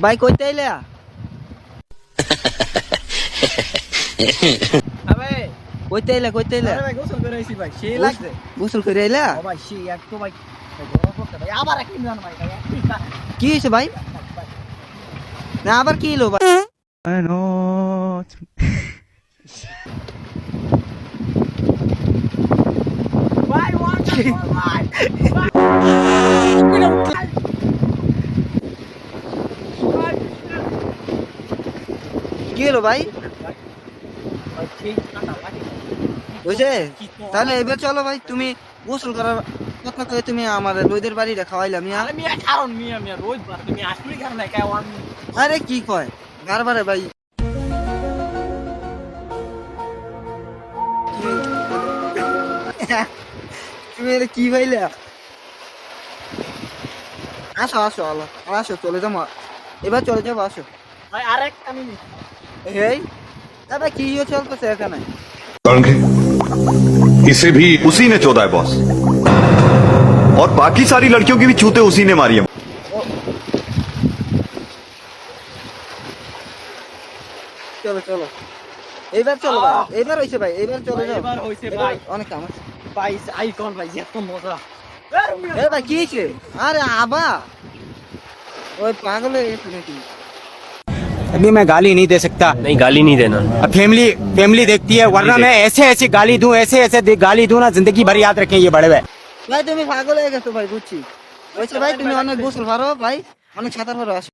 ভাই কইতে আইলা আবে কইতে আইলা আরে ভাই গোসল করে আইছি ভাই সেই লাগছে গোসল করে আইলা ও ভাই সেই এক তো ভাই গরম করতে ভাই আবার এক মিনিট ভাই ভাই কি হয়েছে ভাই না আবার কি হলো ভাই ভাই ওয়ান ভাই কি হলো ভাই সেই ঠান্ডা লাগে বুঝছে তাহলে এবার চলো ভাই তুমি গোসল করার কথা কয়ে তুমি আমাদের রোদের বাড়িটা খাওয়াইলাম মিয়া আরে মিয়া কারণ মিয়া রোজ বার তুমি আসলে কারণ না কাই ওয়ান আরে কি কয় বারবারে ভাই তুমি এটা কি ভাইলা আসো আসো আলো আসো চলে যাবো এবার চলে যাবো আসো ভাই আরেক মিনিট এই দাদা কি চলতেছে এখানে इसे भी उसी ने चोदा है बॉस और बाकी सारी लड़कियों की भी चूते उसी ने मारी है চলো চলো এবার চলো ভাই এবার হইছে ভাই এবার চলে যাও এবার হইছে ভাই অনেক কাম আছে ভাই আইকন ভাই এত মজা এ ভাই কি হয়েছে আরে আবা ওই পাগল হয়ে গেছে নাকি अभी मैं गाली नहीं दे सकता। नहीं गाली नहीं देना। अब फैमिली फैमिली देखती है, वरना मैं ऐसे ऐसे गाली दूं, ऐसे ऐसे गाली दूं ना, जिंदगी भर याद रखें ये बड़े भाई। ভাই তুমি পাগল হয়ে গেছো ভাই বুঝছি হয়েছে ভাই তুমি অনেক গোসল পারো ভাই অনেক সাঁতার পারো আসো